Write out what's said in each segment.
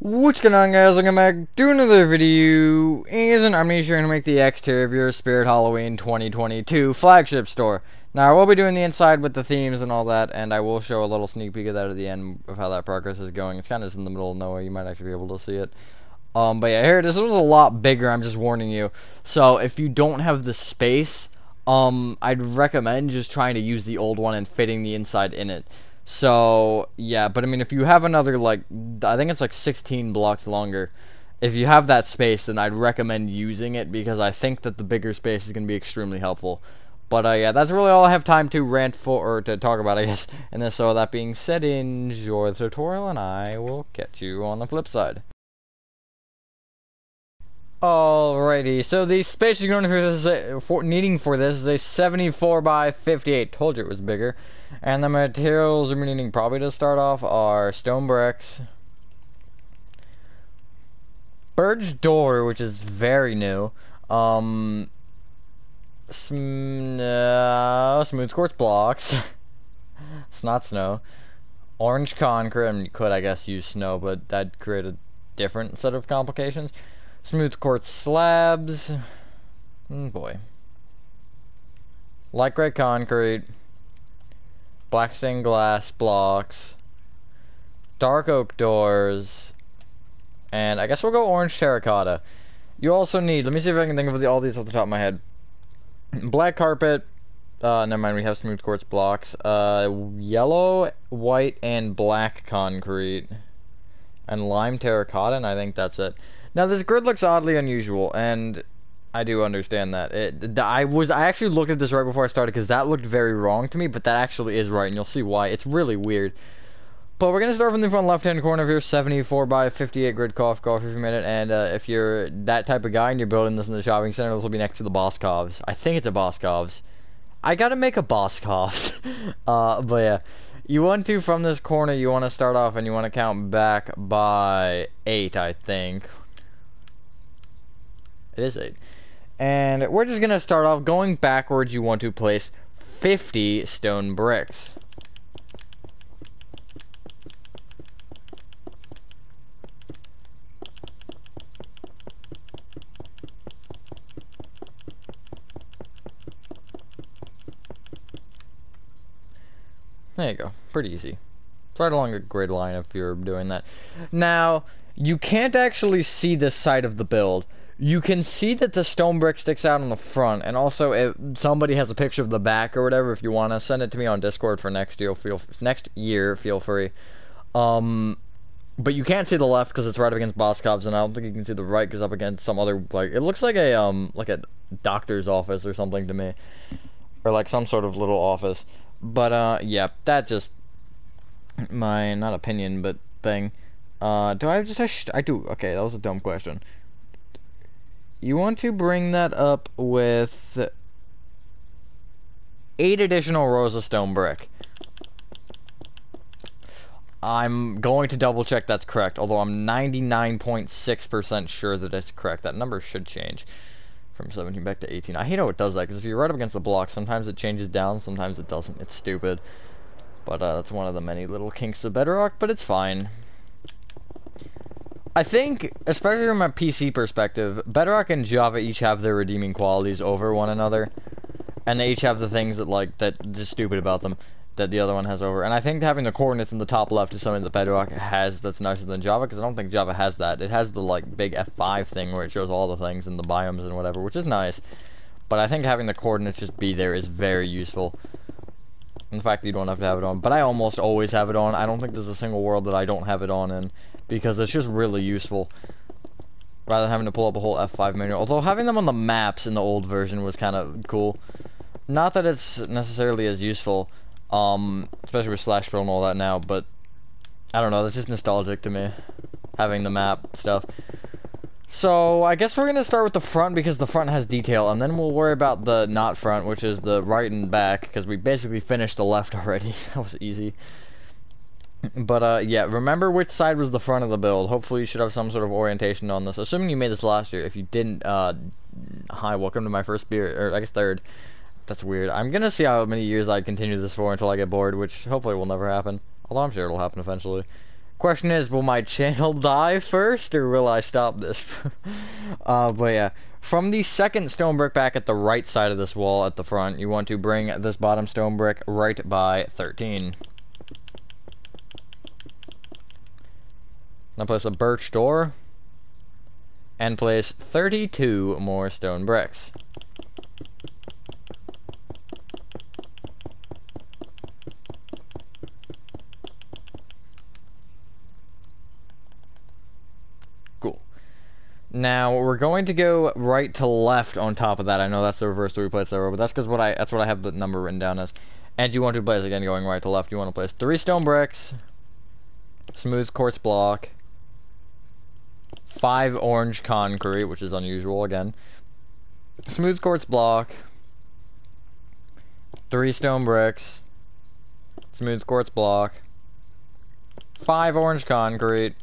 What's going on, guys? Welcome back to another video. I'm going to make the exterior of your Spirit Halloween 2022 flagship store. Now, I will be doing the inside with the themes and all that, and I will show a little sneak peek of that at the end of how that progress is going. It's kind of in the middle of nowhere. You might actually be able to see it. But yeah, here it is. This was a lot bigger. I'm just warning you. So if you don't have the space, I'd recommend just trying to use the old one and fitting the inside in it. So, yeah, but I mean, if you have another, like, I think it's like 16 blocks longer. If you have that space, then I'd recommend using it because I think that the bigger space is going to be extremely helpful. But, yeah, that's really all I have time to rant for, or to talk about, I guess. And then, so that being said, enjoy the tutorial, and I will catch you on the flip side. Alrighty, so the space you're going needing for this is a 74 by 58. Told you it was bigger. And the materials we're needing probably to start off are stone bricks, birch door, which is very new, smooth quartz blocks, it's not snow, orange concrete, I mean, you could, I guess, use snow, but that'd create a different set of complications, smooth quartz slabs, boy, light gray concrete, black stained glass blocks, dark oak doors, and I guess we'll go orange terracotta. You also need, let me see if I can think of all these off the top of my head. Black carpet, never mind, we have smooth quartz blocks, yellow, white, and black concrete, and lime terracotta, and I think that's it. Now this grid looks oddly unusual, and I do understand that. I actually looked at this right before I started because that looked very wrong to me, but that actually is right, and you'll see why. It's really weird. But we're going to start from the front left-hand corner of your 74 by 58 grid coffee if you minute, and if you're that type of guy and you're building this in the shopping center, this will be next to the Boscovs. I think it's a Boscovs. I gotta make a Boscovs. But yeah. You want to, from this corner, you want to start off and you want to count back by 8, I think. It is 8. And we're just going to start off going backwards. You want to place 50 stone bricks. There you go. Pretty easy. It's right along a grid line if you're doing that. Now, you can't actually see this side of the build. You can see that the stone brick sticks out on the front, and also if somebody has a picture of the back or whatever, if you want to send it to me on Discord for next year, feel free. But you can't see the left because it's right up against Boscov's, and I don't think you can see the right because up against some other, like, it looks like a doctor's office or something to me, or like some sort of little office. But yeah, that just my not opinion but thing. Do I just I do? Okay, that was a dumb question. You want to bring that up with 8 additional rows of stone brick. I'm going to double check that's correct, although I'm 99.6% sure that it's correct. That number should change from 17 back to 18. I hate how it does that, because if you're right up against the block, sometimes it changes down, sometimes it doesn't. It's stupid. But that's one of the many little kinks of Bedrock, but it's fine. I think, especially from a PC perspective, Bedrock and Java each have their redeeming qualities over one another. And they each have the things that, like, that just stupid about them that the other one has over. And I think having the coordinates in the top left is something that Bedrock has that's nicer than Java, because I don't think Java has that. It has the, like, big F5 thing where it shows all the things and the biomes and whatever, which is nice. But I think having the coordinates just be there is very useful. And the fact that you don't have to have it on. But I almost always have it on. I don't think there's a single world that I don't have it on in, because it's just really useful, rather than having to pull up a whole F5 menu. Although having them on the maps in the old version was kind of cool. Not that it's necessarily as useful, especially with slash fill and all that now, but I don't know, that's just nostalgic to me, having the map stuff. So I guess we're gonna start with the front because the front has detail, and then we'll worry about the not front, which is the right and back, because we basically finished the left already. That was easy. But yeah, remember which side was the front of the build. Hopefully you should have some sort of orientation on this, assuming you made this last year. If you didn't, hi, welcome to my first beer, or I guess third. That's weird. I'm gonna see how many years I continue this for until I get bored, which hopefully will never happen. Although I'm sure it'll happen eventually. Question is, will my channel die first, or will I stop this? But yeah. From the second stone brick back at the right side of this wall at the front, you want to bring this bottom stone brick right by 13. Now place a birch door, and place 32 more stone bricks. Cool. Now we're going to go right to left on top of that. I know that's the reverse 3 place there, but that's because that's what I have the number written down as. And you want to place, again, going right to left, you want to place 3 stone bricks, smooth quartz block, 5 orange concrete, which is unusual again, smooth quartz block, 3 stone bricks, smooth quartz block, 5 orange concrete,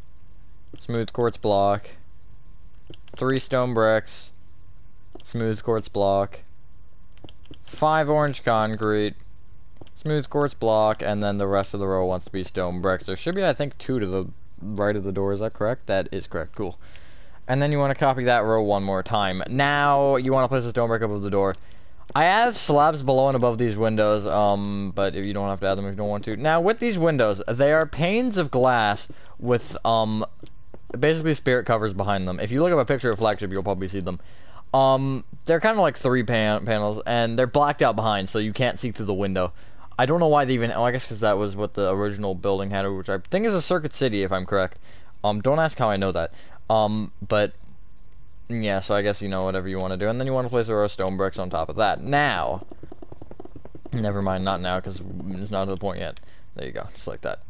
smooth quartz block, 3 stone bricks, smooth quartz block, 5 orange concrete, smooth quartz block, and then the rest of the row wants to be stone bricks. There should be, I think, 2 to the right of the door. Is that correct? That is correct. Cool. And then you want to copy that row one more time. Now you want to place a stone brick above the door. I have slabs below and above these windows, but if you don't have to add them if you don't want to. Now with these windows, they are panes of glass with basically spirit covers behind them. If you look up a picture of Flagship, you'll probably see them. They're kind of like 3 panels, and they're blacked out behind, so you can't see through the window. I don't know why they even... Oh, I guess because that was what the original building had, which I think is a Circuit City, if I'm correct. Don't ask how I know that. But... Yeah, so I guess you know whatever you want to do. And then you want to place a row of stone bricks on top of that. Now... Never mind, not now, because it's not to the point yet. There you go, just like that.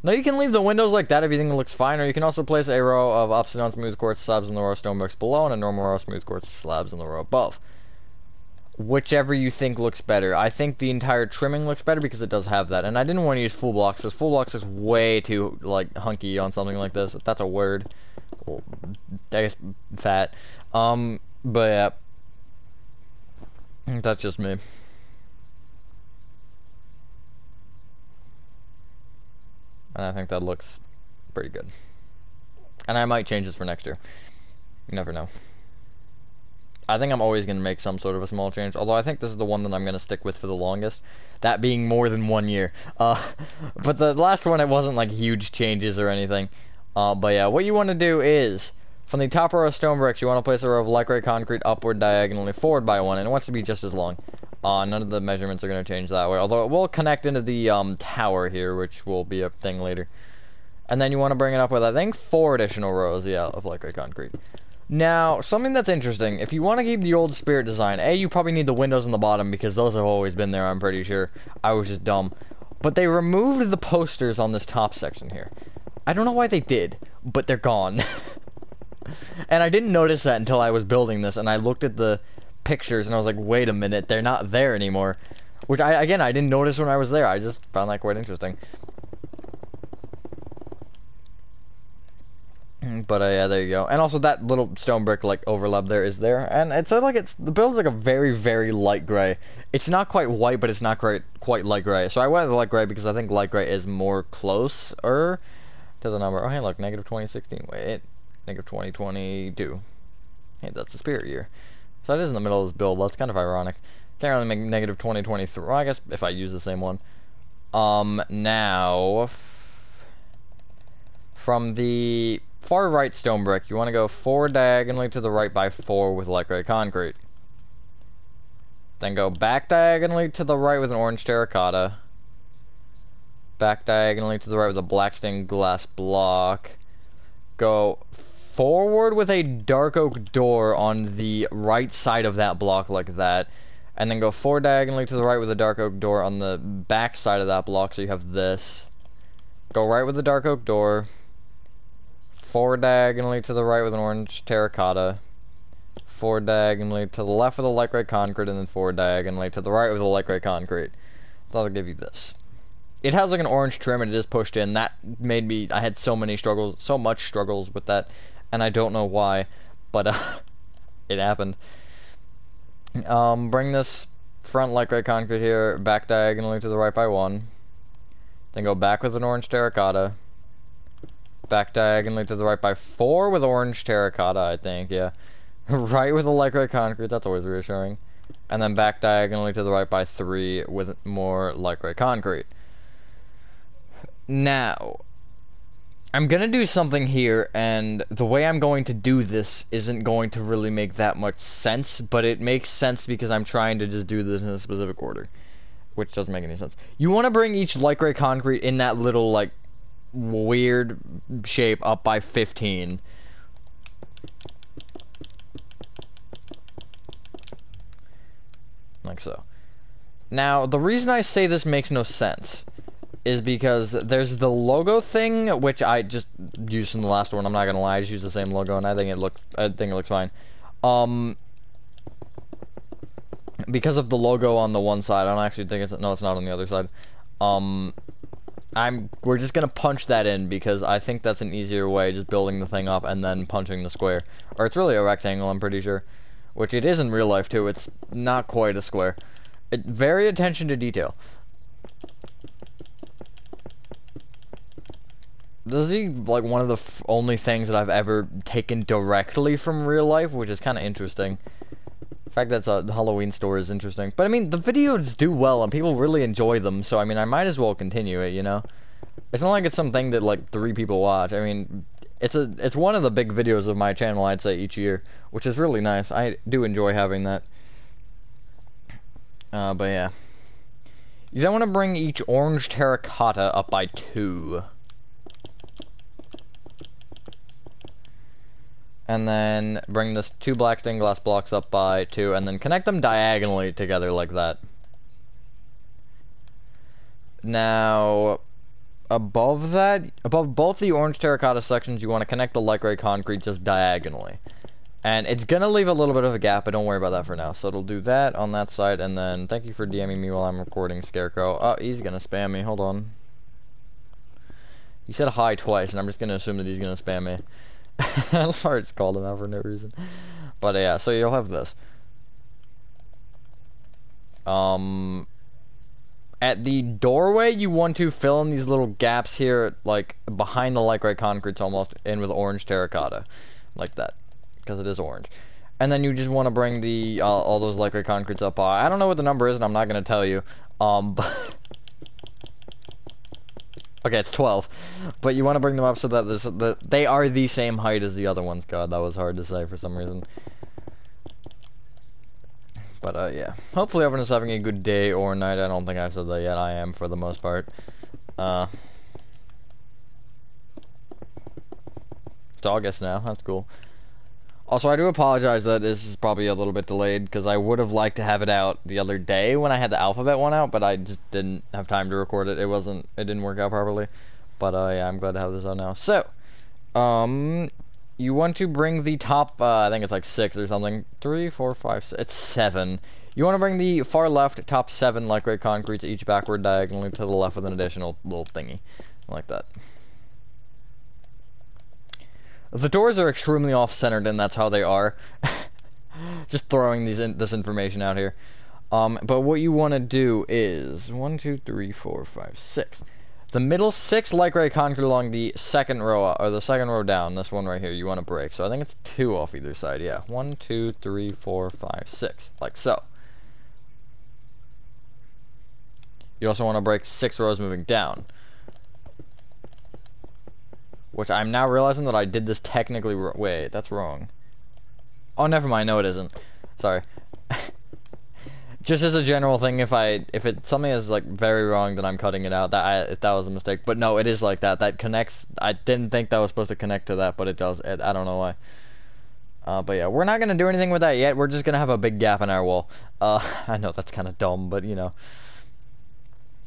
Now you can leave the windows like that if you think it looks fine, or you can also place a row of upside down smooth quartz slabs in the row of stone bricks below, and a normal row of smooth quartz slabs in the row above. Whichever you think looks better. I think the entire trimming looks better because it does have that. And I didn't want to use full blocks, because full blocks is way too, like, hunky on something like this. If that's a word. Well, I guess fat. But yeah. That's just me. And I think that looks pretty good. And I might change this for next year. You never know. I think I'm always going to make some sort of a small change, although I think this is the one that I'm going to stick with for the longest, that being more than 1 year. But the last one, it wasn't like huge changes or anything. But yeah, what you want to do is, from the top row of stone bricks, you want to place a row of light gray concrete upward diagonally forward by 1, and it wants to be just as long. None of the measurements are going to change that way, although it will connect into the tower here, which will be a thing later. And then you want to bring it up with, I think, 4 additional rows, yeah, of light gray concrete. Now, something that's interesting, if you want to keep the old spirit design, you probably need the windows on the bottom, because those have always been there, I'm pretty sure. I was just dumb. But they removed the posters on this top section here. I don't know why they did, but they're gone. And I didn't notice that until I was building this, and I looked at the pictures, and I was like, wait a minute, they're not there anymore. Which, I didn't notice when I was there. I just found that quite interesting. But yeah, there you go. And also that little stone brick like overlap there is there, and it's like the build's like a very, very light gray. It's not quite white, but it's not quite light gray. So I went with light gray because I think light gray is more closer to the number. Oh hey, look, negative 2016. Wait, negative 2022. Hey, that's the spirit year. So it is in the middle of this build. That's kind of ironic. Can't really make negative 2023. Well, I guess if I use the same one. Now from the far right stone brick, you want to go 4 diagonally to the right by 4 with light gray concrete. Then go back diagonally to the right with an orange terracotta. Back diagonally to the right with a black stained glass block. Go forward with a dark oak door on the right side of that block like that. And then go 4 diagonally to the right with a dark oak door on the back side of that block, so you have this. Go right with the dark oak door. 4 diagonally to the right with an orange terracotta, 4 diagonally to the left with a light gray concrete, and then 4 diagonally to the right with a light gray concrete. So that'll give you this. It has like an orange trim and it is pushed in. That made me, I had so much struggles with that, and I don't know why, but it happened. Bring this front light gray concrete here back diagonally to the right by 1. Then go back with an orange terracotta. Back diagonally to the right by 4 with orange terracotta, I think, yeah. Right with the light gray concrete, that's always reassuring. And then back diagonally to the right by 3 with more light gray concrete. Now, I'm gonna do something here, and the way I'm going to do this isn't going to really make that much sense, but it makes sense because I'm trying to just do this in a specific order, which doesn't make any sense. You want to bring each light gray concrete in that little, like, weird shape up by 15. Like so. Now, the reason I say this makes no sense is because there's the logo thing, which I just used in the last one. I'm not gonna lie, I just used the same logo, and I think it looks fine. Because of the logo on the one side, I don't actually think it's not on the other side. We're just gonna punch that in because I think that's an easier way, just building the thing up and then punching the square. Or it's really a rectangle, I'm pretty sure. Which it is in real life too, it's not quite a square. Very attention to detail. This is like one of the only things that I've ever taken directly from real life, which is kind of interesting. The fact that the Halloween store is interesting. But I mean, the videos do well and people really enjoy them, so I mean, I might as well continue it, you know? It's not like it's something that like 3 people watch. I mean, it's one of the big videos of my channel, I'd say, each year, which is really nice. I do enjoy having that. But yeah. You don't want to bring each orange terracotta up by 2. And then bring this 2 black stained glass blocks up by 2, and then connect them diagonally together like that. Now, above both the orange terracotta sections, you want to connect the light gray concrete just diagonally. And it's gonna leave a little bit of a gap, but don't worry about that for now. So it'll do that on that side, and then thank you for DMing me while I'm recording, Scarecrow. Oh, he's gonna spam me, hold on. He said hi twice, and I'm just gonna assume that he's gonna spam me. I just called him out for no reason. But yeah, so you'll have this. At the doorway, you want to fill in these little gaps here, like behind the light gray concrete's almost in with orange terracotta, like that, because it is orange. And then you just want to bring the all those light gray concretes up. I don't know what the number is, and I'm not gonna tell you. But okay, it's 12, but you want to bring them up so that they are the same height as the other ones. God, that was hard to say for some reason. But yeah, hopefully everyone's having a good day or night. I don't think I've said that yet. I am for the most part. It's August now. That's cool. Also, I do apologize that this is probably a little bit delayed, because I would have liked to have it out the other day when I had the alphabet one out, but I just didn't have time to record it. It didn't work out properly. But yeah, I'm glad to have this out now. So, you want to bring the top, I think it's like 6 or something. 3, 4, 5, 6, it's 7. You want to bring the far left top 7 light gray concretes, each backward diagonally to the left with an additional little thingy. Like that. The doors are extremely off-centered, and that's how they are. Just throwing this information out here. But what you want to do is 1, 2, 3, 4, 5, 6. The middle 6 light gray concrete along the second row, or the second row down, this one right here, you want to break. So I think it's 2 off either side, yeah. 1, 2, 3, 4, 5, 6, like so. You also want to break 6 rows moving down. Which I'm now realizing that I did this technically wait, that's wrong. Oh, never mind, no it isn't. Sorry. Just as a general thing, if it's something that's like very wrong, then I'm cutting it out. That was a mistake. But no, it is like that. That connects. I didn't think that was supposed to connect to that, but it does. I don't know why. But yeah, we're not gonna do anything with that yet. We're just gonna have a big gap in our wall. I know that's kind of dumb, but you know,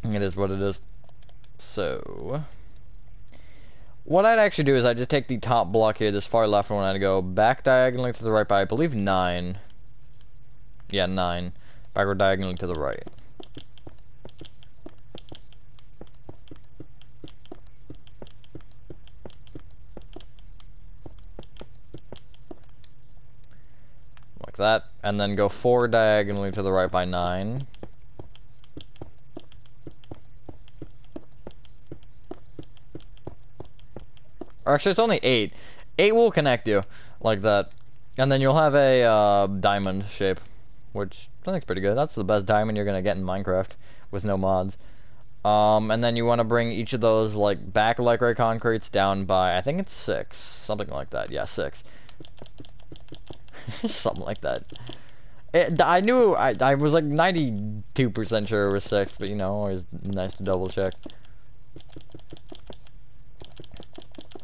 it is what it is. So, what I'd actually do is I'd just take the top block here, this far left one, and I'd go back diagonally to the right by, I believe, 9. Yeah, 9. Backward diagonally to the right. Like that. And then go 4 diagonally to the right by 9. Or actually, it's only 8. 8 will connect you, like that. And then you'll have a diamond shape, which I think is pretty good. That's the best diamond you're gonna get in Minecraft, with no mods. And then you want to bring each of those, like, back like red concretes down by, I think it's 6. Something like that. Yeah, 6. Something like that. I knew, I was like 92% sure it was 6, but you know, always nice to double check.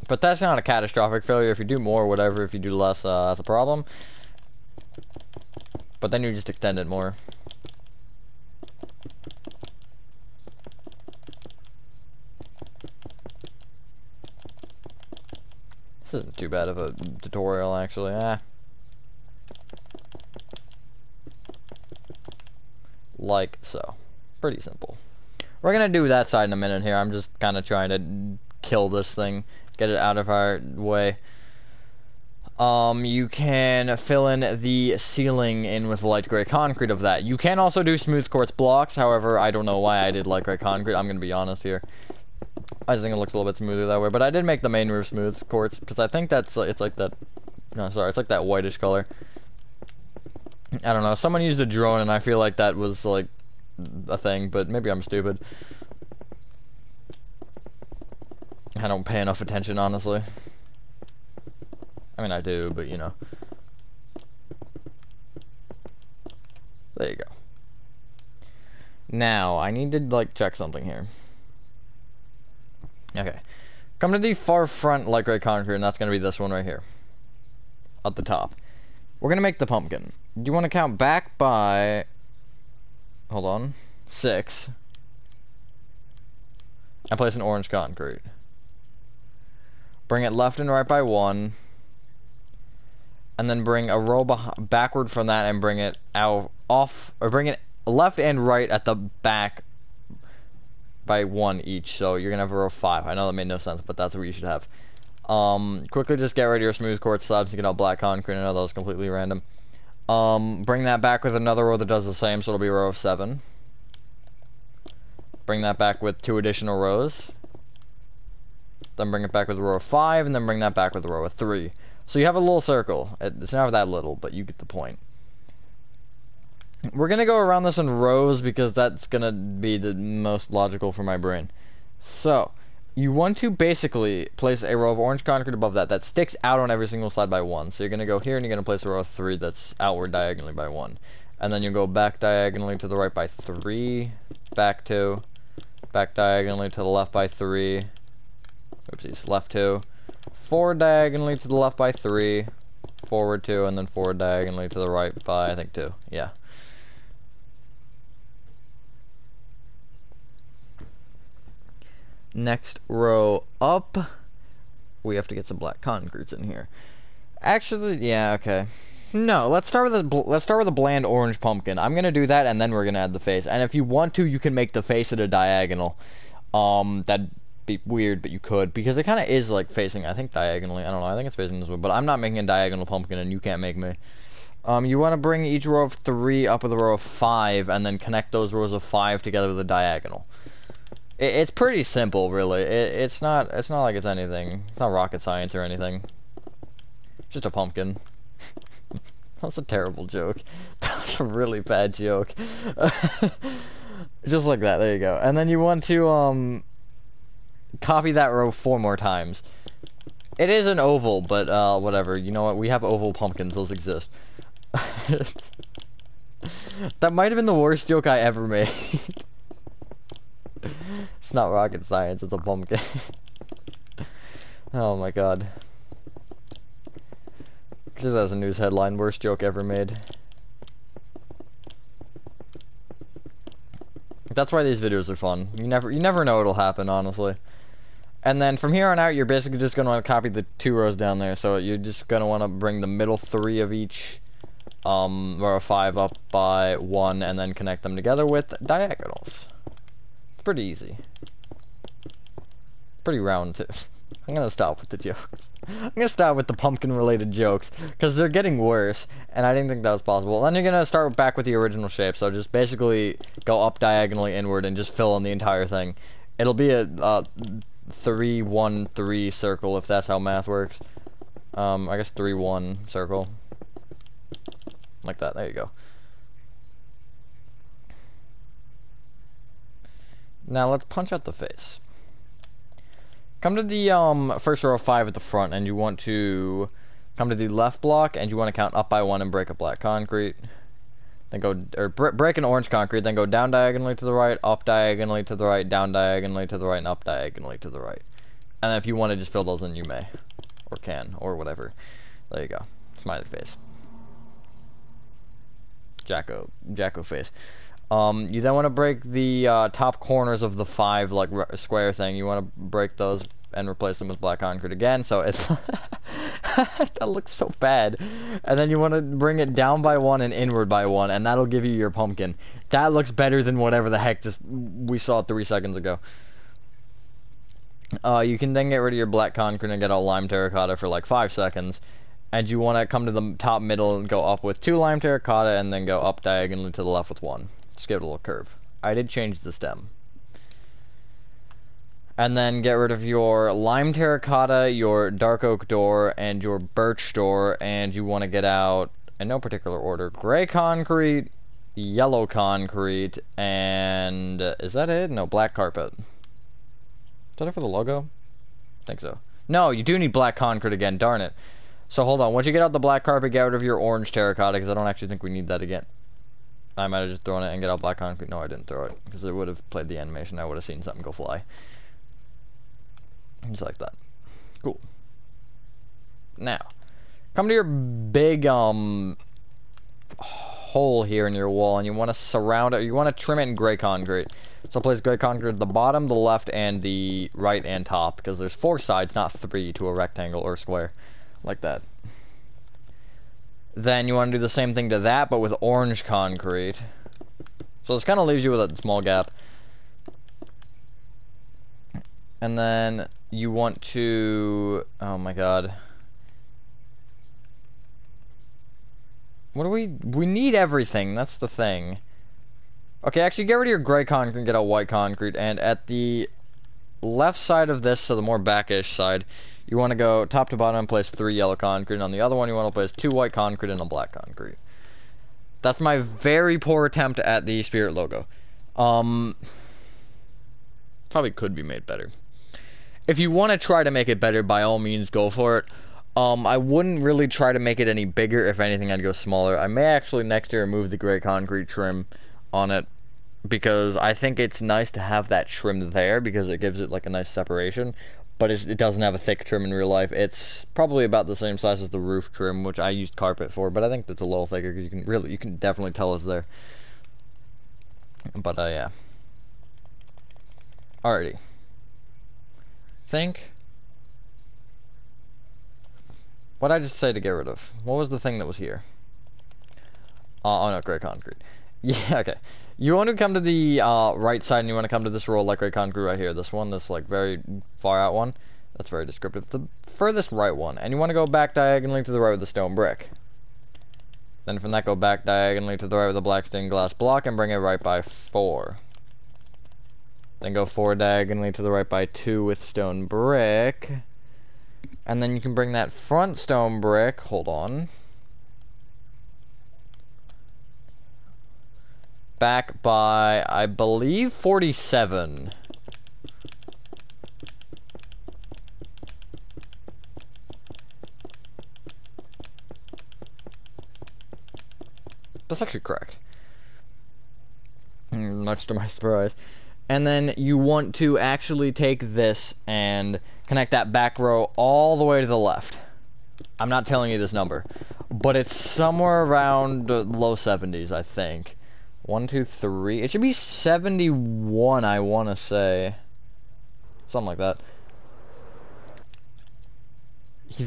But that's not a catastrophic failure. If you do more, whatever. If you do less, that's a problem. But then you just extend it more. This isn't too bad of a tutorial, actually. Like so. Pretty simple. We're gonna do that side in a minute here. I'm just kind of trying to kill this thing. Get it out of our way. You can fill in the ceiling in with light gray concrete of that. You can also do smooth quartz blocks. However, I don't know why I did light gray concrete. I'm gonna be honest here. I just think it looks a little bit smoother that way. But I did make the main roof smooth quartz because I think that's it's like that. No, sorry, it's like that whitish color. I don't know. Someone used a drone, and I feel like that was like a thing, but maybe I'm stupid. I don't pay enough attention, honestly. I mean, I do, but you know. There you go. Now, I need to, like, check something here. Okay. Come to the far front light gray concrete, and that's going to be this one right here. At the top. We're going to make the pumpkin. Do you want to count back by... Hold on. 6. And place an orange concrete. Bring it left and right by 1. And then bring a row backward from that and bring it out off, or bring it left and right at the back by 1 each. So you're gonna have a row of 5. I know that made no sense, but that's what you should have. Quickly just get rid of your smooth quartz slabs and get out black concrete. I know that was completely random. Bring that back with another row that does the same, so it'll be a row of 7. Bring that back with 2 additional rows. Then bring it back with a row of 5, and then bring that back with a row of 3. So you have a little circle. It's not that little, but you get the point. We're gonna go around this in rows because that's gonna be the most logical for my brain. So, you want to basically place a row of orange concrete above that that sticks out on every single side by 1. So you're gonna go here and you're gonna place a row of 3 that's outward diagonally by 1. And then you go back diagonally to the right by 3, back 2, back diagonally to the left by 3, oopsies, left 2, forward diagonally to the left by 3, forward 2, and then forward diagonally to the right by, I think, 2. Yeah. Next row up, we have to get some black concretes in here. Actually, yeah, okay. No, let's start with a bland orange pumpkin. I'm gonna do that, and then we're gonna add the face. And if you want to, you can make the face at a diagonal. That'd be weird, but you could, because it kind of is like facing, I think, diagonally. I don't know, I think it's facing this way, but I'm not making a diagonal pumpkin, and you can't make me. You want to bring each row of 3 up with a row of 5, and then connect those rows of 5 together with a diagonal. It's pretty simple, really. It's not like it's anything. It's not rocket science or anything. It's just a pumpkin. That's a terrible joke. That's a really bad joke. Just like that. There you go. And then you want to copy that row 4 more times. It is an oval, but whatever. You know what? We have oval pumpkins. Those exist. That might have been the worst joke I ever made. It's not rocket science, it's a pumpkin. Oh my god. Just as a news headline, worst joke ever made. That's why these videos are fun. You never know what'll happen, honestly. And then from here on out, you're basically just gonna want to copy the 2 rows down there. So you're just gonna want to bring the middle 3 of each row of 5 up by 1, and then connect them together with diagonals. Pretty easy. Pretty round, too. I'm gonna stop with the jokes. I'm gonna stop with the pumpkin-related jokes, because they're getting worse, and I didn't think that was possible. Then you're gonna start back with the original shape, so just basically go up diagonally inward and just fill in the entire thing. It'll be a 3-1-3 circle, if that's how math works. I guess 3-1 circle. Like that, there you go. Now let's punch out the face. Come to the first row of 5 at the front, and you want to come to the left block, and you want to count up by 1 and break a black concrete. Then go, or break an orange concrete, then go down diagonally to the right, up diagonally to the right, down diagonally to the right, and up diagonally to the right. And then if you want to just fill those in, you may. Or can, or whatever. There you go. Smiley face. Jacko face. You then want to break the top corners of the 5 like square thing. You want to break those and replace them with black concrete again. So it's that looks so bad. And then you want to bring it down by 1 and inward by 1, and that'll give you your pumpkin. That looks better than whatever the heck just we saw 3 seconds ago. You can then get rid of your black concrete and get all lime terracotta for like 5 seconds. And you want to come to the top middle and go up with 2 lime terracotta, and then go up diagonally to the left with 1. Just give it a little curve. I did change the stem. And then get rid of your lime terracotta, your dark oak door, and your birch door, and you want to get out, in no particular order, gray concrete, yellow concrete, and is that it? No, black carpet. Is that it for the logo? I think so. No, you do need black concrete again, darn it. So hold on, once you get out the black carpet, get rid of your orange terracotta, because I don't actually think we need that again. I might have just thrown it and get out black concrete. No, I didn't throw it, because it would have played the animation. I would have seen something go fly. Just like that. Cool. Now, come to your big, hole here in your wall, and you want to surround it, you want to trim it in gray concrete. So place gray concrete at the bottom, the left, and the right and top, because there's 4 sides, not 3, to a rectangle or square. Like that. Then you want to do the same thing to that, but with orange concrete. So this kind of leaves you with a small gap. And then you want to... oh my god. What do we... we need everything, that's the thing. Okay, actually get rid of your gray concrete and get out white concrete. And at the left side of this, so the more backish side, you want to go top to bottom and place 3 yellow concrete. And on the other one, you want to place 2 white concrete and a black concrete. That's my very poor attempt at the spirit logo. Probably could be made better. If you want to try to make it better, by all means, go for it. I wouldn't really try to make it any bigger. If anything, I'd go smaller. I may actually next year remove the gray concrete trim on it, because I think it's nice to have that trim there, because it gives it like a nice separation. But it doesn't have a thick trim in real life. It's probably about the same size as the roof trim, which I used carpet for, but I think that's a little thicker, because you can definitely tell it's there. But yeah. Alrighty. Think. What did I just say to get rid of? What was the thing that was here? Oh no, gray concrete. Yeah, okay. You want to come to the right side, and you want to come to this row like gray concrete right here. This one, this like very far out one. That's very descriptive. The furthest right one. And you want to go back diagonally to the right with the stone brick. Then from that, go back diagonally to the right with the black stained glass block and bring it right by 4. Then go 4 diagonally to the right by 2 with stone brick. And then you can bring that front stone brick, hold on, back by, I believe, 47. That's actually correct. Much to my surprise. And then you want to actually take this and connect that back row all the way to the left. I'm not telling you this number, but it's somewhere around low 70s, I think. 1, 2, 3. It should be 71, I want to say. Something like that. You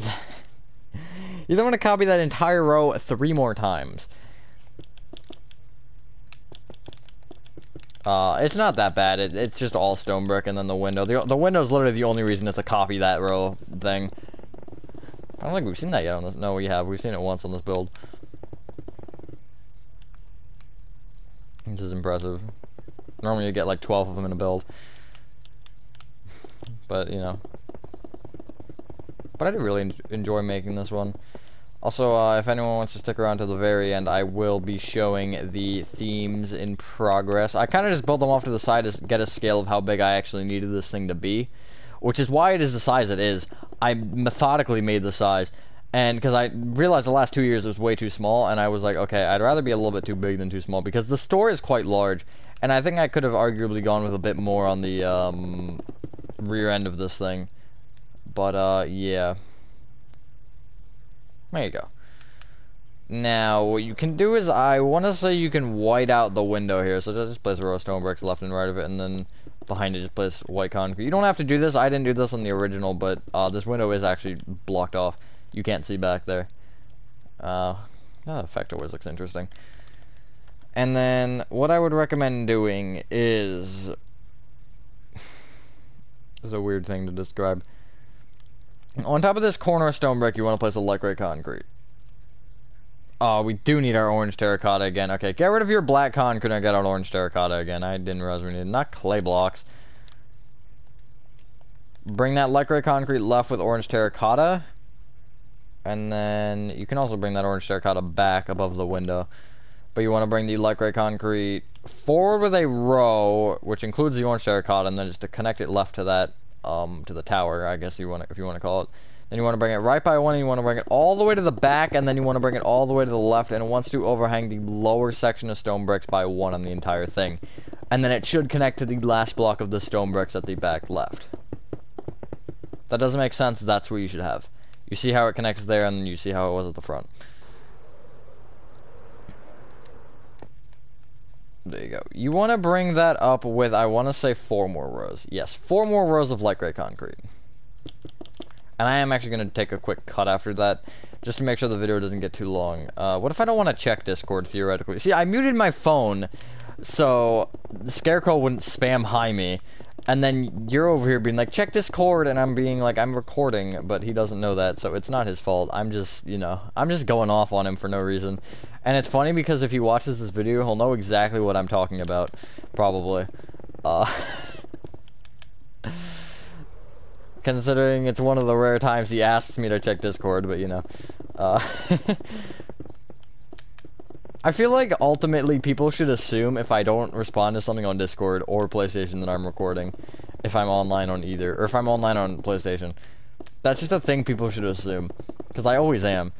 then want to copy that entire row 3 more times. It's not that bad. It's just all stone brick and then the window. The window is literally the only reason it's to copy that row thing. I don't think we've seen that yet on this. No, we have. We've seen it once on this build. This is impressive. Normally you get like 12 of them in a build. but, you know. But I do really enjoy making this one. Also, if anyone wants to stick around to the very end, I will be showing the themes in progress. I kind of just built them off to the side to get a scale of how big I actually needed this thing to be, which is why it is the size it is. I methodically made the size, and because I realized the last 2 years it was way too small, and I was like, okay, I'd rather be a little bit too big than too small, because the store is quite large, and I think I could have arguably gone with a bit more on the rear end of this thing. But, yeah. There you go. Now, what you can do is, I want to say you can white out the window here. So just place a row of stone bricks left and right of it, and then behind it just place white concrete. You don't have to do this. I didn't do this on the original, but this window is actually blocked off. You can't see back there. That effect always looks interesting. And then, what I would recommend doing is... This is a weird thing to describe. On top of this corner of stone brick, you want to place a light gray concrete. Oh, we do need our orange terracotta again. Okay, get rid of your black concrete and get our orange terracotta again. I didn't realize we needed not clay blocks. Bring that light gray concrete left with orange terracotta. And then you can also bring that orange terracotta back above the window. But you want to bring the light gray concrete forward with a row, which includes the orange terracotta, and then just to connect it left to that, to the tower, I guess you want to, if you want to call it. Then you want to bring it right by one, and you want to bring it all the way to the back, and then you want to bring it all the way to the left, and it wants to overhang the lower section of stone bricks by one on the entire thing. And then it should connect to the last block of the stone bricks at the back left. That doesn't make sense. That's what you should have. You see how it connects there, and then you see how it was at the front. There you go. You want to bring that up with, I want to say 4 more rows. Yes, 4 more rows of light gray concrete. And I am actually going to take a quick cut after that, just to make sure the video doesn't get too long. What if I don't want to check Discord, theoretically? See, I muted my phone, so the Scarecrow wouldn't spam hi me. And then you're over here being like, check Discord, and I'm being like, I'm recording, but he doesn't know that, so it's not his fault. I'm just, you know, I'm just going off on him for no reason. And it's funny because if he watches this video, he'll know exactly what I'm talking about, probably. Considering it's one of the rare times he asks me to check Discord, but you know. I feel like ultimately people should assume if I don't respond to something on Discord or PlayStation that I'm recording, if I'm online on either, or if I'm online on PlayStation. That's just a thing people should assume, because I always am.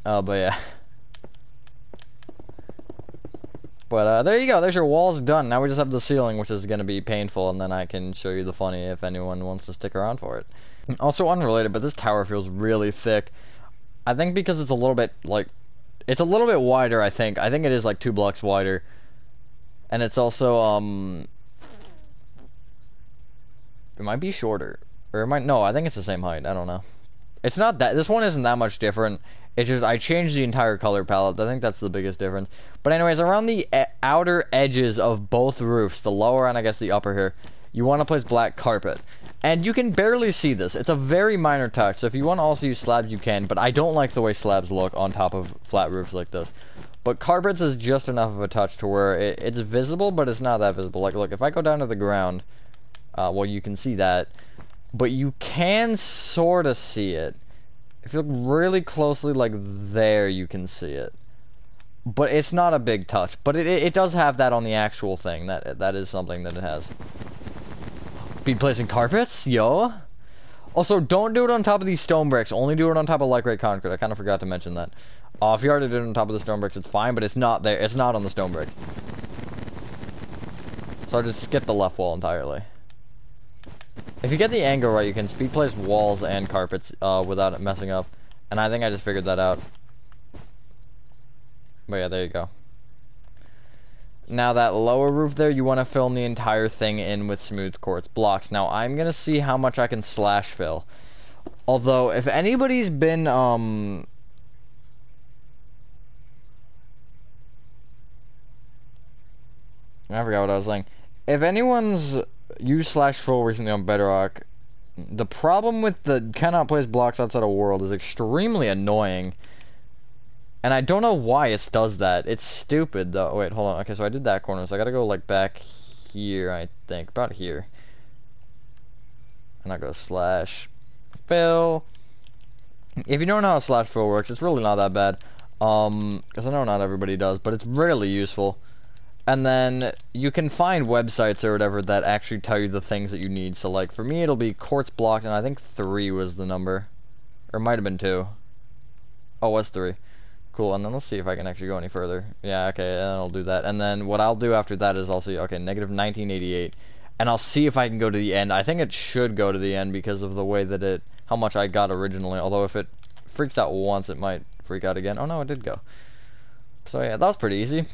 But yeah. But there you go, there's your walls done. Now we just have the ceiling, which is going to be painful, and then I can show you the funny if anyone wants to stick around for it. Also unrelated, but this tower feels really thick. I think because it's a little bit, like, it's a little bit wider, I think. I think it is like 2 blocks wider. And it's also, it might be shorter. Or it might, no, I think it's the same height. I don't know. It's not that, this one isn't that much different. It's just, I changed the entire color palette. I think that's the biggest difference. But anyways, around the outer edges of both roofs, the lower and I guess the upper here, you want to place black carpet. And you can barely see this. It's a very minor touch, so if you want to also use slabs, you can. But I don't like the way slabs look on top of flat roofs like this. But carpets is just enough of a touch to where it's visible, but it's not that visible. Like, look, if I go down to the ground, well, you can see that. But you can sort of see it. If you look really closely, like there, you can see it. But it's not a big touch. But it does have that on the actual thing. That is something that it has. Speed placing carpets, yo. Also, don't do it on top of these stone bricks. Only do it on top of light gray concrete. I kind of forgot to mention that. If you already did it on top of the stone bricks, it's fine, but it's not there. It's not on the stone bricks. So just skip the left wall entirely. If you get the angle right, you can speed place walls and carpets without it messing up. And I think I just figured that out. But yeah, there you go. Now that lower roof there, you want to fill the entire thing in with smooth quartz blocks. Now I'm going to see how much I can slash fill. Although, if anybody's been, I forgot what I was saying. If anyone's used slash fill recently on Bedrock, the problem with the cannot place blocks outside of world is extremely annoying. And I don't know why it does that. It's stupid, though. Oh, wait, hold on. Okay, so I did that corner, so I gotta go, like, back here, I think. About here. and I go slash fill. If you don't know how slash fill works, it's really not that bad. Because I know not everybody does, but it's really useful. And then you can find websites or whatever that actually tell you the things that you need. So like for me it'll be quartz block, and I think 3 was the number. Or it might have been 2. Oh, it was 3. Cool, and then let's see if I can actually go any further. Yeah, okay, and I'll do that. And then what I'll do after that is I'll see, okay, negative 1988. And I'll see if I can go to the end. I think it should go to the end because of the way that how much I got originally. Although if it freaks out once, it might freak out again. Oh no, it did go. So yeah, that was pretty easy.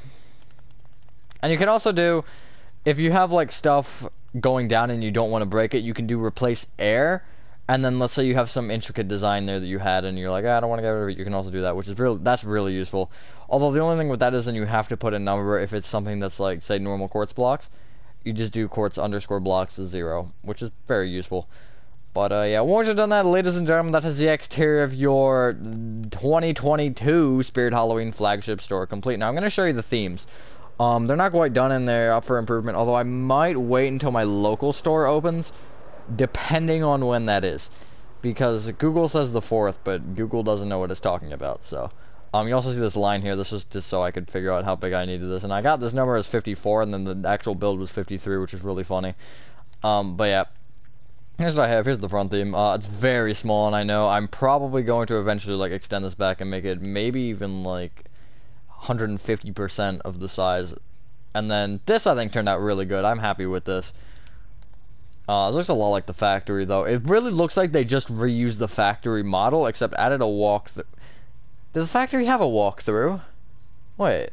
And you can also do, if you have like stuff going down and you don't want to break it, you can do replace air. And then let's say you have some intricate design there that you had and you're like, I don't want to get rid of it. You can also do that, which is that's really useful. Although the only thing with that is then you have to put a number if it's something that's like, say, normal quartz blocks. You just do quartz underscore blocks is 0, which is very useful. But yeah, once you've done that, ladies and gentlemen, that is the exterior of your 2022 Spirit Halloween flagship store complete. Now I'm going to show you the themes. They're not quite done and they're up for improvement, although I might wait until my local store opens, depending on when that is. Because Google says the 4th, but Google doesn't know what it's talking about, so. You also see this line here. This is just so I could figure out how big I needed this. And I got this number as 54, and then the actual build was 53, which is really funny. But yeah. Here's what I have. Here's the front theme. It's very small, and I know I'm probably going to eventually, like, extend this back and make it maybe even, like, 150% of the size. And then this, I think, turned out really good. I'm happy with this. It looks a lot like the factory, though. It really looks like they just reused the factory model, except added a walkthrough. Did the factory have a walkthrough? Wait.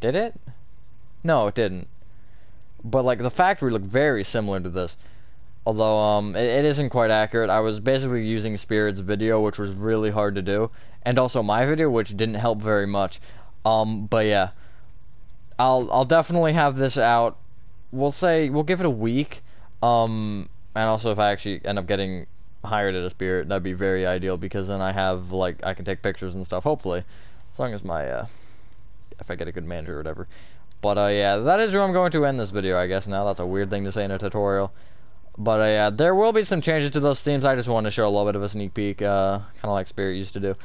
Did it? No, it didn't. But, like, the factory looked very similar to this. Although, it isn't quite accurate. I was basically using Spirit's video, which was really hard to do. And also my video, which didn't help very much. But yeah. I'll definitely have this out. We'll give it a week. And also if I actually end up getting hired at a Spirit, that'd be very ideal, because then I have, like, I can take pictures and stuff, hopefully. As long as my, if I get a good manager or whatever. But, yeah, that is where I'm going to end this video, I guess now. That's a weird thing to say in a tutorial. But, yeah, there will be some changes to those themes. I just wanted to show a little bit of a sneak peek, kind of like Spirit used to do,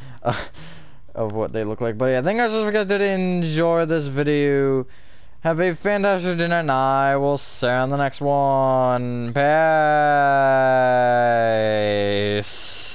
of what they look like. But, yeah, thank you guys if you guys did enjoy this video. Have a fantastic dinner, and I will see you on the next one. Peace.